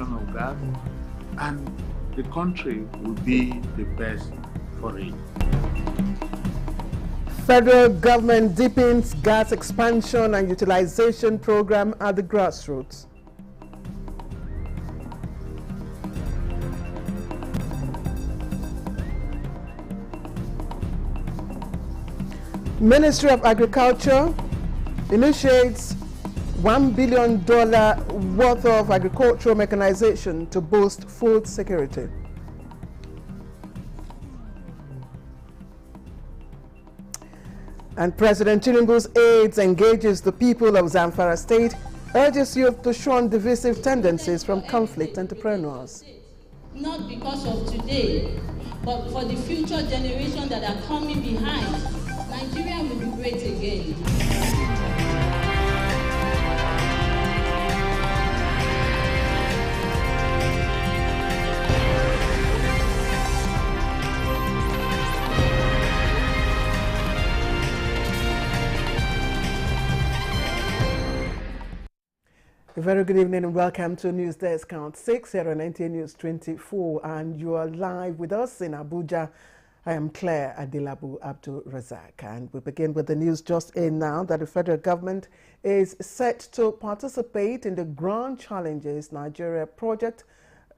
consumption of gas, and the country will be the best for it. Federal government deepens gas expansion and utilization program at the grassroots. Ministry of Agriculture initiates $1 billion worth of agricultural mechanization to boost food security. And President Tinubu's aides engages the people of Zamfara State, urges youth to shun divisive tendencies from conflict entrepreneurs. Not because of today, but for the future generation that are coming behind. Nigeria will be great again. A very good evening and welcome to News Desk Count 6 here on NTA News 24, and you are live with us in Abuja. I am Claire Adilabu Abdul Razak, and we begin with the news just in now that the federal government is set to participate in the Grand Challenges Nigeria Project,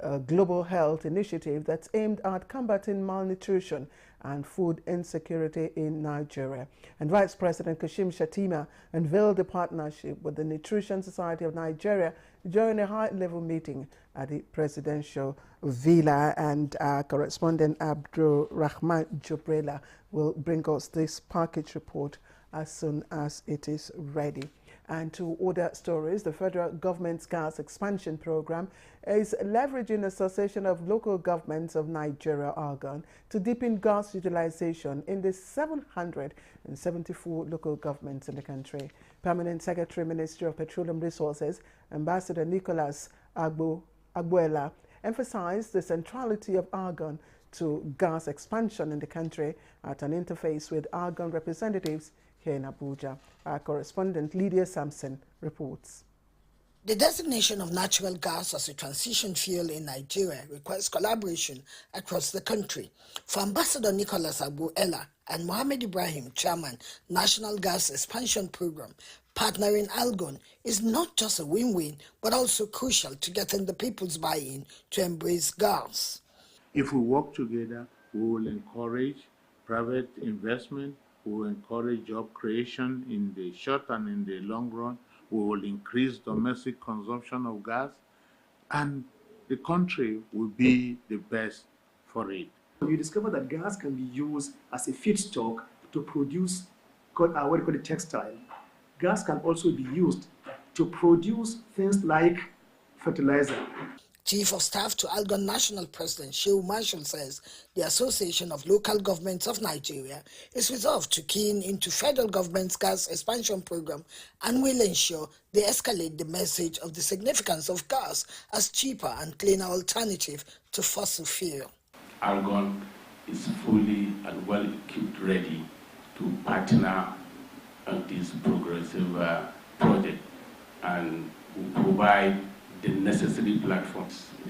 a global health initiative that's aimed at combating malnutrition and food insecurity in Nigeria. And Vice President Kashim Shettima unveiled a partnership with the Nutrition Society of Nigeria during a high-level meeting at the presidential villa, and our correspondent Abdul Rahman Jobrela will bring us this package report as soon as it is ready. And to other stories, the federal government's gas expansion program is leveraging the Association of Local Governments of Nigeria, ALGON, to deepen gas utilization in the 774 local governments in the country. Permanent Secretary, Ministry of Petroleum Resources, Ambassador Nicholas Agbuela, emphasized the centrality of ALGON to gas expansion in the country at an interface with ALGON representatives here in Abuja. Our correspondent Lydia Sampson reports. The designation of natural gas as a transition fuel in Nigeria requires collaboration across the country. For Ambassador Nicholas Agbuela and Mohammed Ibrahim, Chairman, National Gas Expansion Program, partnering ALGON is not just a win-win, but also crucial to getting the people's buy-in to embrace gas. If we work together, we will encourage private investment, we will encourage job creation in the short and in the long run. We will increase domestic consumption of gas, and the country will be the best for it. You discover that gas can be used as a feedstock to produce what we call the textile. Gas can also be used to produce things like fertilizer. Chief of Staff to ALGON National President Shehu Marshall says the Association of Local Governments of Nigeria is resolved to key into federal government's gas expansion program and will ensure they escalate the message of the significance of gas as cheaper and cleaner alternative to fossil fuel. ALGON is fully and well equipped, ready to partner on this progressive project, and will provide the necessary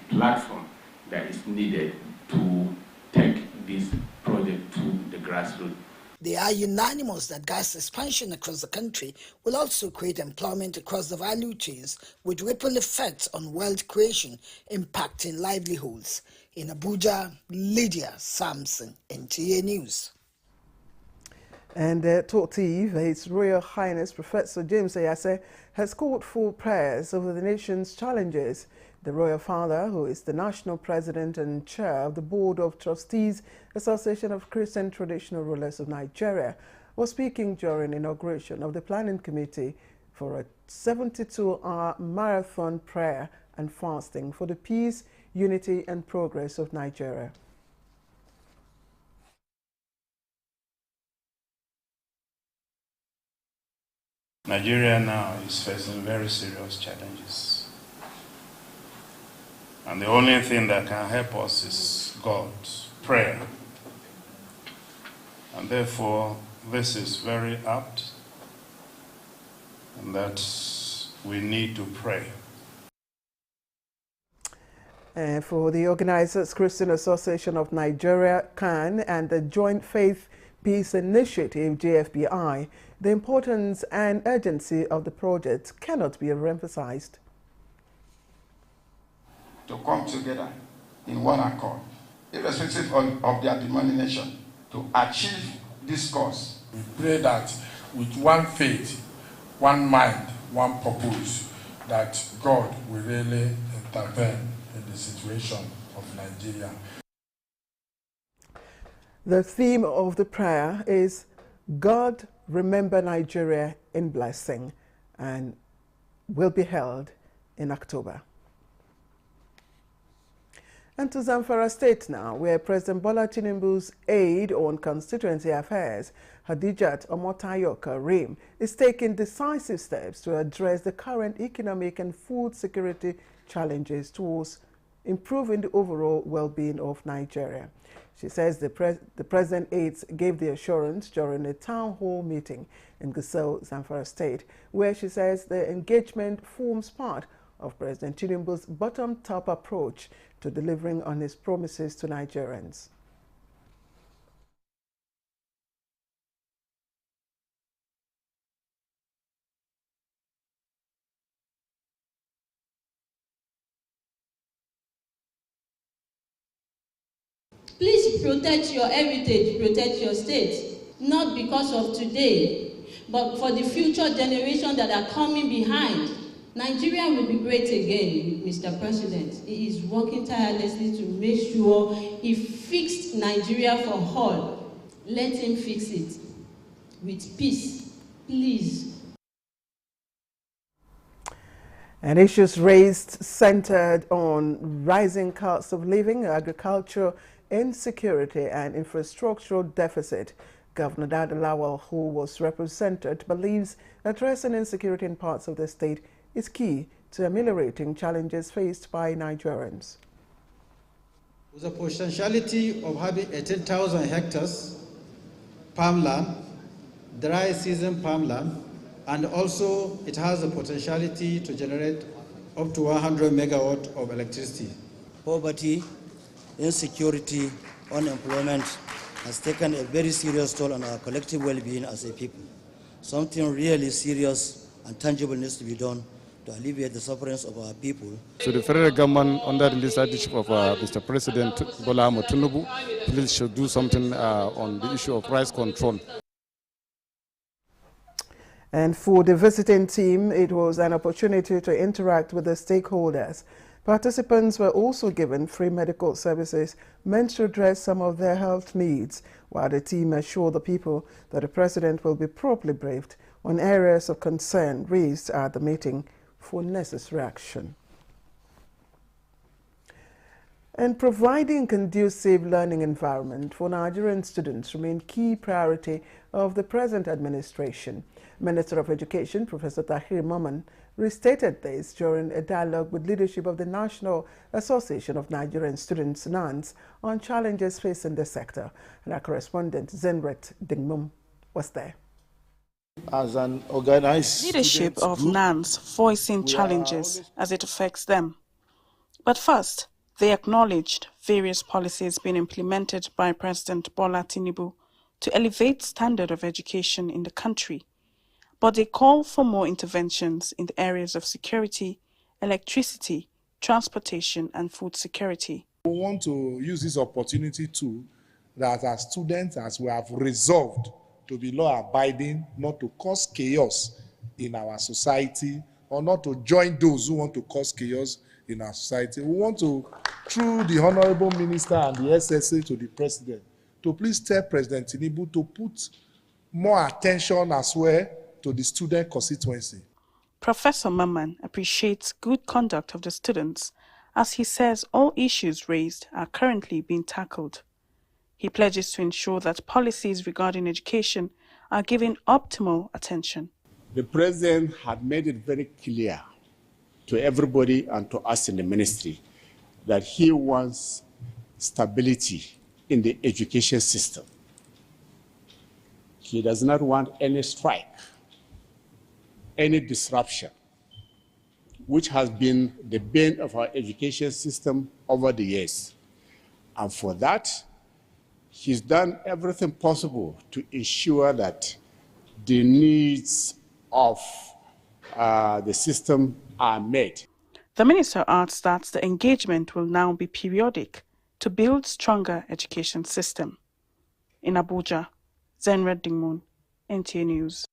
platform that is needed to take this project to the grassroots. They are unanimous that gas expansion across the country will also create employment across the value chains with ripple effects on wealth creation impacting livelihoods. In Abuja, Lydia Sampson, NTA News. And Totiv, His Royal Highness Professor James Ayase, has called for prayers over the nation's challenges. The Royal Father, who is the National President and Chair of the Board of Trustees, Association of Christian Traditional Rulers of Nigeria, was speaking during inauguration of the Planning Committee for a 72-hour marathon prayer and fasting for the peace, unity and progress of Nigeria. Nigeria now is facing very serious challenges. And the only thing that can help us is God's prayer. And therefore, this is very apt, and that we need to pray. For the organizers, Christian Association of Nigeria, CAN, and the Joint Faith Peace Initiative, JFPI, the importance and urgency of the project cannot be overemphasized. To come together in one accord, irrespective of their denomination, to achieve this cause. We pray that with one faith, one mind, one purpose, that God will really intervene in the situation of Nigeria. The theme of the prayer is God Remember Nigeria in Blessing, and will be held in October. And to Zamfara State now, where President Bola Tinubu's aide on constituency affairs, Hadijat Omotayo Karim, is taking decisive steps to address the current economic and food security challenges towards improving the overall well-being of Nigeria. She says the President aides gave the assurance during a town hall meeting in Gusau, Zamfara State, where she says the engagement forms part of President Tinubu's bottom-top approach to delivering on his promises to Nigerians. Please protect your heritage, protect your state, not because of today, but for the future generation that are coming behind. Nigeria will be great again, Mr. President. He is working tirelessly to make sure he fixed Nigeria for all. Let him fix it with peace, please. And issues raised centered on rising costs of living, agriculture, insecurity, and infrastructural deficit. Governor Dada Lawal, who was represented, believes addressing insecurity in parts of the state is key to ameliorating challenges faced by Nigerians. With the potentiality of having 18,000 hectares farmland, dry season farmland, and also it has the potentiality to generate up to 100 megawatt of electricity. Poverty, insecurity, unemployment has taken a very serious toll on our collective well-being as a people. Something really serious and tangible needs to be done to alleviate the sufferings of our people. So the federal government, under the leadership of Mr. President Bola Tinubu, please should do something on the issue of price control. And for the visiting team, it was an opportunity to interact with the stakeholders. Participants were also given free medical services meant to address some of their health needs, while the team assured the people that the president will be properly briefed on areas of concern raised at the meeting for necessary action. And providing conducive learning environment for Nigerian students remain key priority of the present administration. Minister of Education, Professor Tahir Maman, restated this during a dialogue with leadership of the National Association of Nigerian Students, NANS, on challenges facing the sector. And our correspondent, Zenret Dingmum, was there. As an organized leadership of group, NANS voicing challenges as it affects them. But first, they acknowledged various policies being implemented by President Bola Tinubu to elevate standard of education in the country. But they call for more interventions in the areas of security, electricity, transportation, and food security. We want to use this opportunity too, that as students, as we have resolved to be law-abiding, not to cause chaos in our society, or not to join those who want to cause chaos in our society. We want to, through the Honorable Minister and the SSA to the President, to please tell President Tinubu to put more attention as well to the student constituency. Professor Maman appreciates good conduct of the students, as he says all issues raised are currently being tackled. He pledges to ensure that policies regarding education are given optimal attention. The President had made it very clear to everybody and to us in the ministry that he wants stability in the education system. He does not want any strike, any disruption. which has been the bane of our education system over the years. And for that, he's done everything possible to ensure that the needs of the system are met. The minister adds that the engagement will now be periodic to build stronger education system. In Abuja, Zenred Dingmun, NTA News.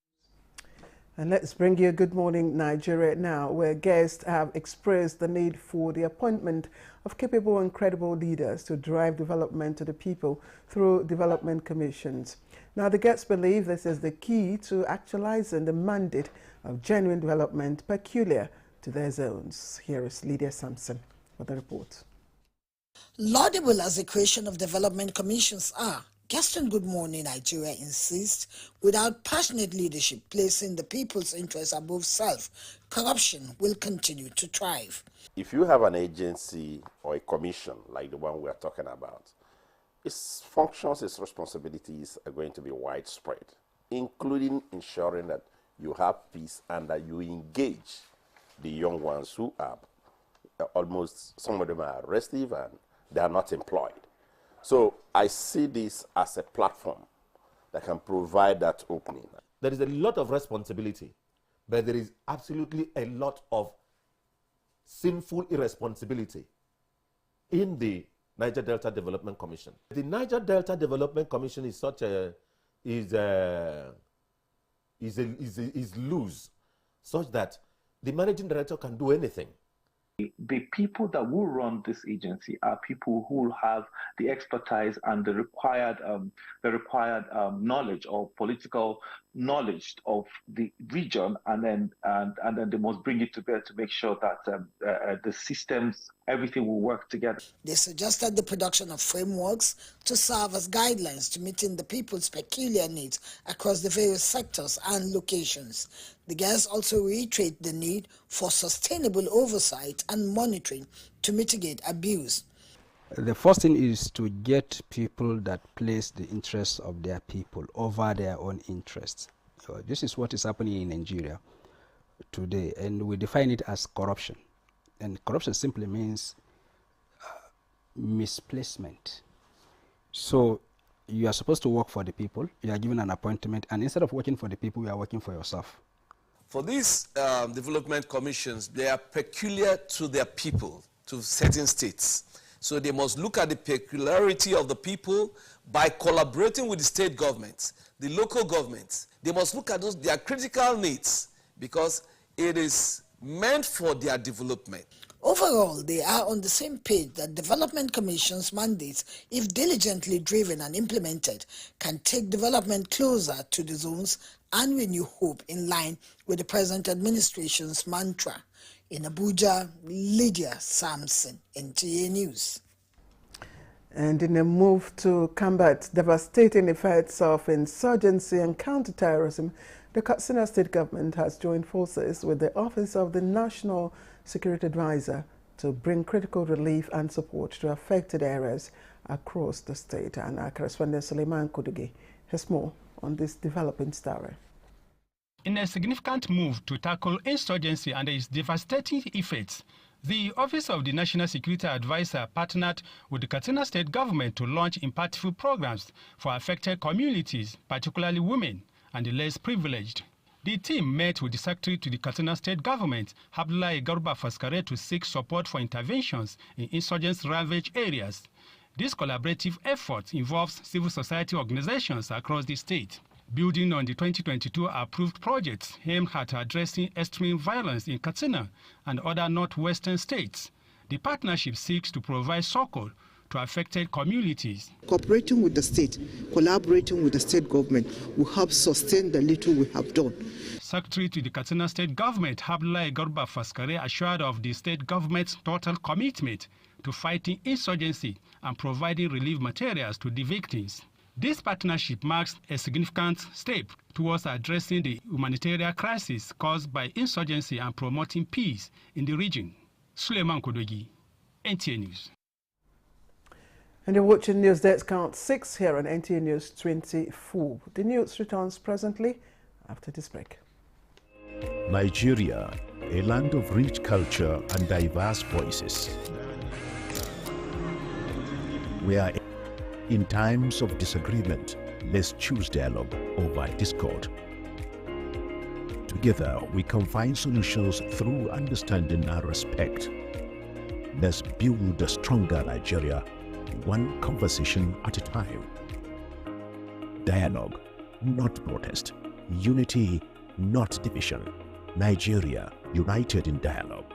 And let's bring you Good Morning Nigeria now, where guests have expressed the need for the appointment of capable and credible leaders to drive development to the people through development commissions. Now, the guests believe this is the key to actualizing the mandate of genuine development peculiar to their zones. Here is Lydia Sampson for the report. Laudable as the creation of development commissions are, guests on Good Morning Nigeria insist, without passionate leadership placing the people's interests above self, corruption will continue to thrive. If you have an agency or a commission like the one we are talking about, its functions, its responsibilities are going to be widespread, including ensuring that you have peace and that you engage the young ones who are almost, some of them are restive and they are not employed. So I see this as a platform that can provide that opening. There is a lot of responsibility, but there is absolutely a lot of sinful irresponsibility in the Niger Delta Development Commission. The Niger Delta Development Commission is such a is loose, such that the managing director can do anything. The people that will run this agency are people who have the expertise and the required knowledge or political knowledge of the region, and then they must bring it together to make sure that the systems, everything will work together. They suggested the production of frameworks to serve as guidelines to meeting the people's peculiar needs across the various sectors and locations. The guests also reiterate the need for sustainable oversight and monitoring to mitigate abuse. The first thing is to get people that place the interests of their people over their own interests. So this is what is happening in Nigeria today, and we define it as corruption. And corruption simply means misplacement. So you are supposed to work for the people, you are given an appointment, and instead of working for the people, you are working for yourself. For these development commissions, they are peculiar to their people, to certain states. So they must look at the peculiarity of the people by collaborating with the state governments, the local governments. They must look at their critical needs because it is meant for their development. Overall, they are on the same page that development commissions' mandates, if diligently driven and implemented, can take development closer to the zones and renew hope in line with the present administration's mantra. In Abuja, Lydia Sampson, NTA News. And in a move to combat devastating effects of insurgency and counterterrorism, the Katsina State government has joined forces with the Office of the National Security Advisor to bring critical relief and support to affected areas across the state. And our correspondent Suleiman Kudugi has more on this developing story. In a significant move to tackle insurgency and its devastating effects, the Office of the National Security Advisor partnered with the Katsina State government to launch impactful programs for affected communities, particularly women and the less privileged. The team met with the Secretary to the Katsina State government, Abdullahi Garba Faskare, to seek support for interventions in insurgence-ravaged areas. This collaborative effort involves civil society organizations across the state. Building on the 2022 approved projects aimed at addressing extreme violence in Katsina and other northwestern states, the partnership seeks to provide succor to affected communities. Cooperating with the state, collaborating with the state government will help sustain the little we have done. Secretary to the Katsina State government, Abdullahi Garba Faskare, assured of the state government's total commitment to fighting insurgency and providing relief materials to the victims. This partnership marks a significant step towards addressing the humanitarian crisis caused by insurgency and promoting peace in the region. Suleiman Kodogi, NTA News. And you're watching News Desk Count 6 here on NTA News 24. The news returns presently after this break. Nigeria a land of rich culture and diverse voices. Where in times of disagreement, let's choose dialogue over discord. Together, we can find solutions through understanding and respect. Let's build a stronger Nigeria, one conversation at a time. Dialogue, not protest. Unity, not division. Nigeria, united in dialogue.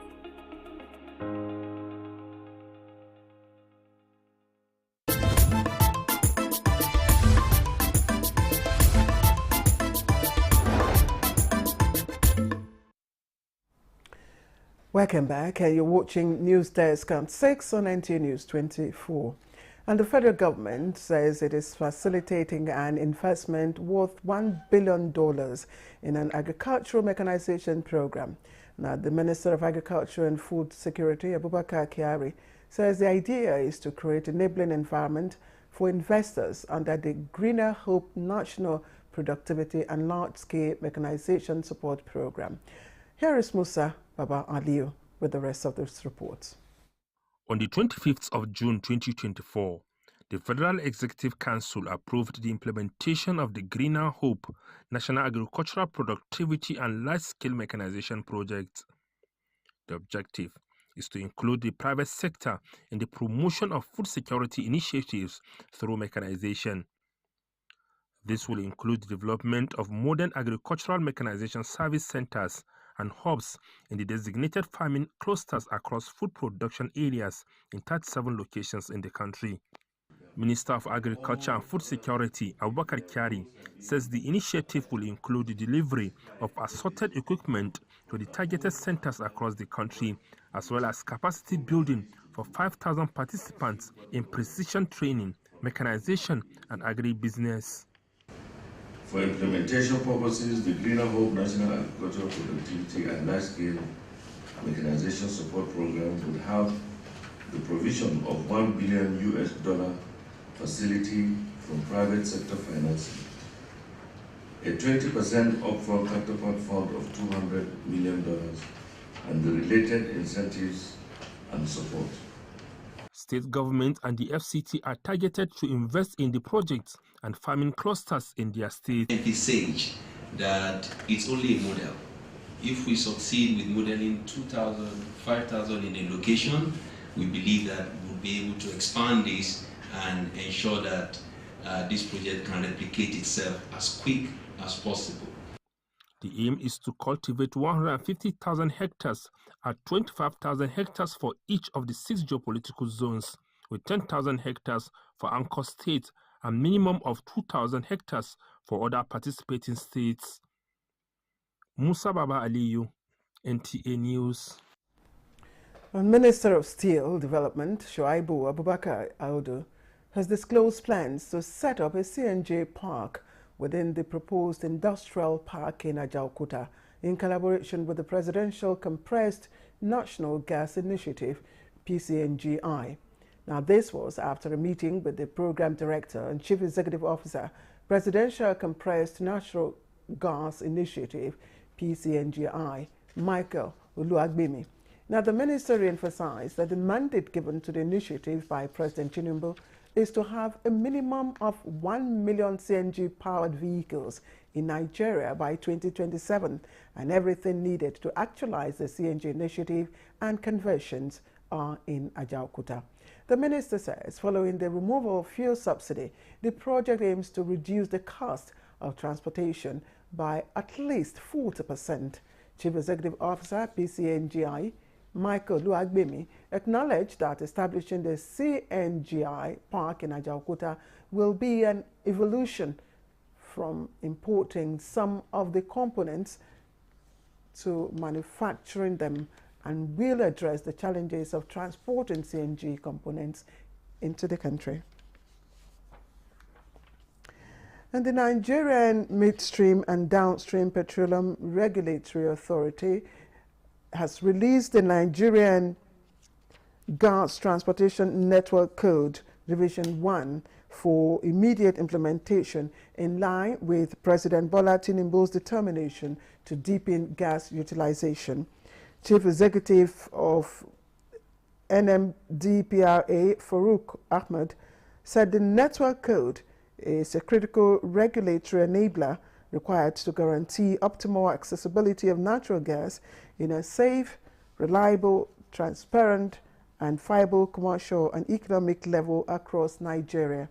Welcome back. You're watching News Desk Count 6 on NTA News 24. And the federal government says it is facilitating an investment worth $1 billion in an agricultural mechanization program. Now, the Minister of Agriculture and Food Security, Abubakar Kyari, says the idea is to create an enabling environment for investors under the Greener Hope National Productivity and Large-Scale Mechanization Support Program. Here is Musa Baba Aliyu with the rest of this report. On the 25th of June 2024, the Federal Executive Council approved the implementation of the Greener Hope National Agricultural Productivity and Large-Scale Mechanization Project. The objective is to include the private sector in the promotion of food security initiatives through mechanization. This will include the development of modern agricultural mechanization service centers and hubs in the designated farming clusters across food production areas in 37 locations in the country. Minister of Agriculture and Food Security, Abubakar Kyari, says the initiative will include the delivery of assorted equipment to the targeted centers across the country, as well as capacity building for 5,000 participants in precision training, mechanization, and agribusiness. For implementation purposes, the Greener Hope National Agricultural Productivity and Large-Scale Mechanization Support Program would have the provision of $1 billion facility from private sector financing, a 20% upfront counterpart fund of $200 million, and the related incentives and support. State government and the FCT are targeted to invest in the projects and farming clusters in their state. Envisage that it's only a model. If we succeed with modeling 2,000, 5,000 in a location, we believe that we'll be able to expand this and ensure that this project can replicate itself as quick as possible. The aim is to cultivate 150,000 hectares at 25,000 hectares for each of the 6 geopolitical zones, with 10,000 hectares for anchor states and minimum of 2,000 hectares for other participating states. Musa Baba Aliyu, NTA News. Minister of Steel Development, Shuaibu Abubakar Audu, has disclosed plans to set up a CNG park within the proposed industrial park in Ajaokuta in collaboration with the Presidential Compressed National Gas Initiative, PCNGI. Now, this was after a meeting with the Program Director and Chief Executive Officer, Presidential Compressed Natural Gas Initiative, PCNGI, Michael Uluagbemi. Now, the minister emphasized that the mandate given to the initiative by President Tinubu is to have a minimum of 1 million CNG-powered vehicles in Nigeria by 2027, and everything needed to actualize the CNG initiative and conversions are in Ajaokuta. The minister says following the removal of fuel subsidy, the project aims to reduce the cost of transportation by at least 40%. Chief Executive Officer, PCNGI, Michael Uluagbemi, acknowledged that establishing the CNGI park in Ajaokuta will be an evolution from importing some of the components to manufacturing them, and will address the challenges of transporting CNG components into the country. And the Nigerian Midstream and Downstream Petroleum Regulatory Authority has released the Nigerian Gas Transportation Network Code Revision 1 for immediate implementation in line with President Bola Tinubu's determination to deepen gas utilization. Chief Executive of NMDPRA, Farouk Ahmed, said the network code is a critical regulatory enabler required to guarantee optimal accessibility of natural gas in a safe, reliable, transparent, and viable commercial and economic level across Nigeria.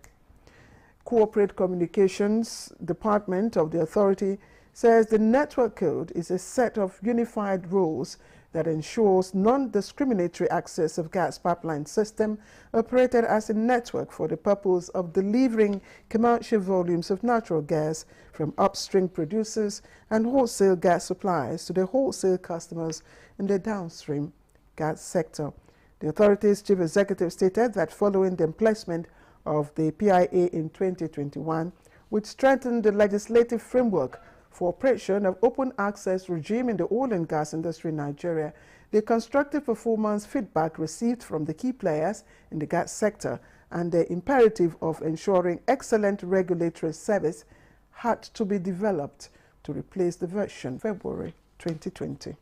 Corporate Communications Department of the authority says the network code is a set of unified rules that ensures non-discriminatory access of gas pipeline system operated as a network for the purpose of delivering commercial volumes of natural gas from upstream producers and wholesale gas suppliers to the wholesale customers in the downstream gas sector. The authority's chief executive stated that following the emplacement of the PIA in 2021, which strengthened the legislative framework for operation of open access regime in the oil and gas industry in Nigeria, the constructive performance feedback received from the key players in the gas sector and the imperative of ensuring excellent regulatory service had to be developed to replace the version February 2020.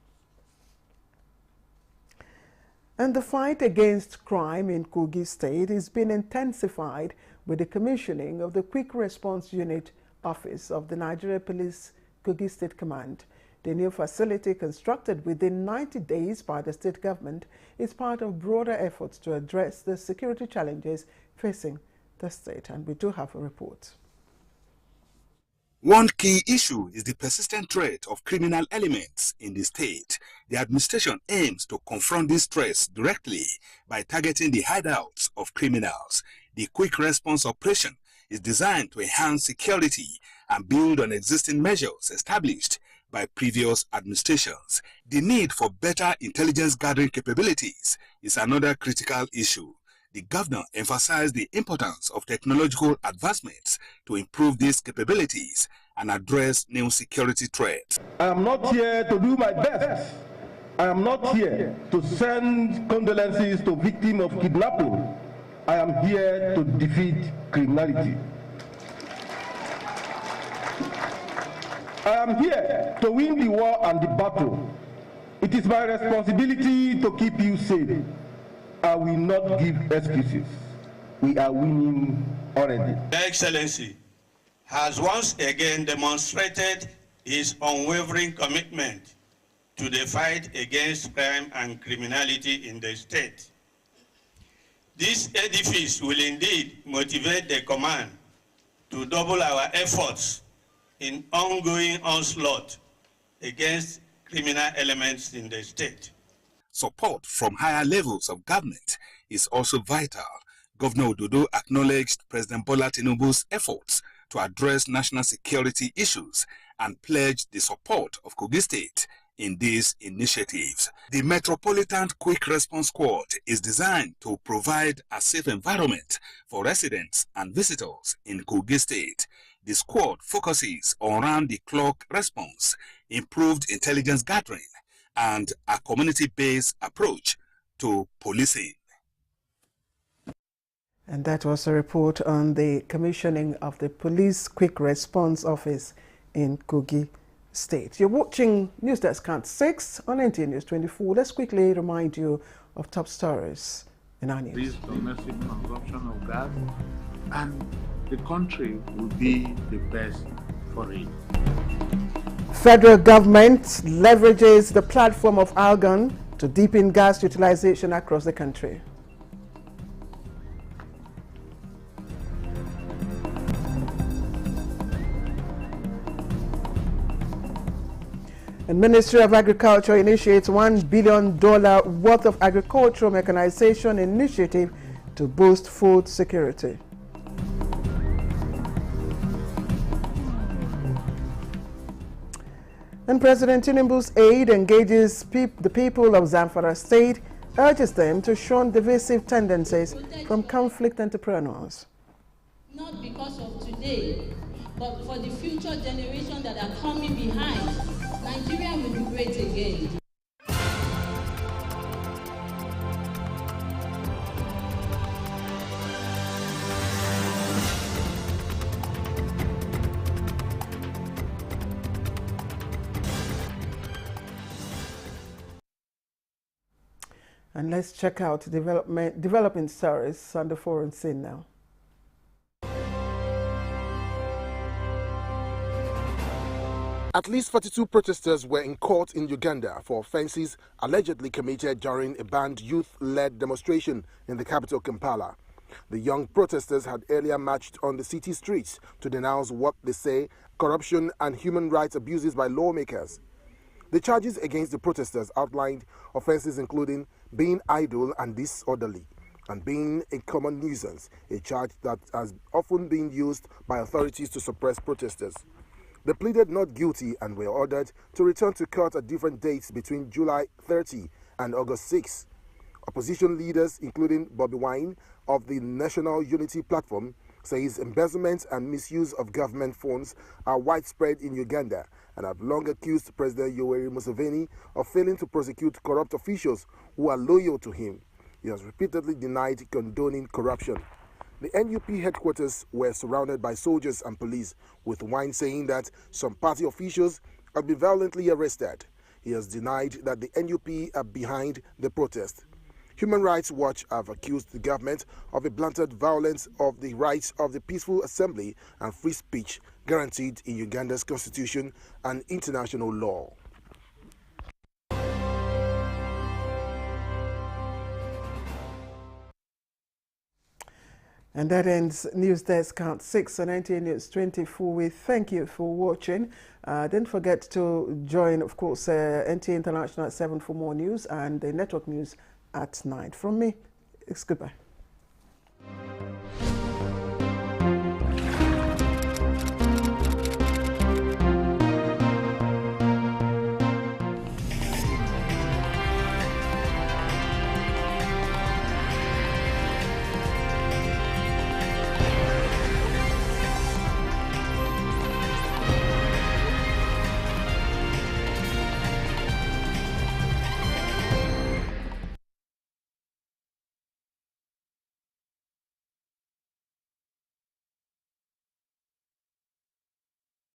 And the fight against crime in Kogi State is being intensified with the commissioning of the Quick Response Unit Office of the Nigeria Police Kogi State Command. The new facility, constructed within 90 days by the state government, is part of broader efforts to address the security challenges facing the state. And we do have a report. One key issue is the persistent threat of criminal elements in the state. The administration aims to confront this threat directly by targeting the hideouts of criminals. The quick response operation is designed to enhance security and build on existing measures established by previous administrations. The need for better intelligence gathering capabilities is another critical issue. The governor emphasized the importance of technological advancements to improve these capabilities and address new security threats. I am not here to do my best. I am not here to send condolences to victims of kidnapping. I am here to defeat criminality. I am here to win the war and the battle. It is my responsibility to keep you safe. I will not give excuses. We are winning already. Your Excellency has once again demonstrated his unwavering commitment to the fight against crime and criminality in the state. This edifice will indeed motivate the command to double our efforts in ongoing onslaught against criminal elements in the state. Support from higher levels of government is also vital. Governor Ododo acknowledged President Bola Tinubu's efforts to address national security issues and pledged the support of Kogi State in these initiatives. The Metropolitan Quick Response Squad is designed to provide a safe environment for residents and visitors in Kogi State. The squad focuses on round-the-clock response, improved intelligence gathering, and a community-based approach to policing. And that was a report on the commissioning of the Police Quick Response Office in Kogi State. You're watching News Desk Count 6 on NTA News24. Let's quickly remind you of top stories in our news. This domestic consumption of gas, and the country will be the best for it. Federal government leverages the platform of Argon to deepen gas utilization across the country. The Ministry of Agriculture initiates $1 billion worth of agricultural mechanization initiative to boost food security. And President Tinubu's aide engages the people of Zamfara State, urges them to shun divisive tendencies from conflict entrepreneurs. Not because of today, but for the future generation that are coming behind. Nigeria will be great again. And let's check out developing stories on the foreign scene now. At least 42 protesters were in court in Uganda for offences allegedly committed during a banned youth-led demonstration in the capital, Kampala. The young protesters had earlier marched on the city streets to denounce what they say corruption and human rights abuses by lawmakers. The charges against the protesters outlined offences including being idle and disorderly and being a common nuisance, a charge that has often been used by authorities to suppress protesters. They pleaded not guilty and were ordered to return to court at different dates between July 30 and August 6. Opposition leaders, including Bobby Wine of the National Unity Platform, says embezzlement and misuse of government funds are widespread in Uganda and have long accused President Yoweri Museveni of failing to prosecute corrupt officials who are loyal to him. He has repeatedly denied condoning corruption. The NUP headquarters were surrounded by soldiers and police, with Wine saying that some party officials have been violently arrested. He has denied that the NUP are behind the protest. Human Rights Watch have accused the government of a blatant violence of the rights of the peaceful assembly and free speech guaranteed in Uganda's constitution and international law. And that ends News Desk Count 6 on NTA News 24. We thank you for watching. Don't forget to join, of course, NTA International at 7 for more news and the network news at 9. From me, it's goodbye.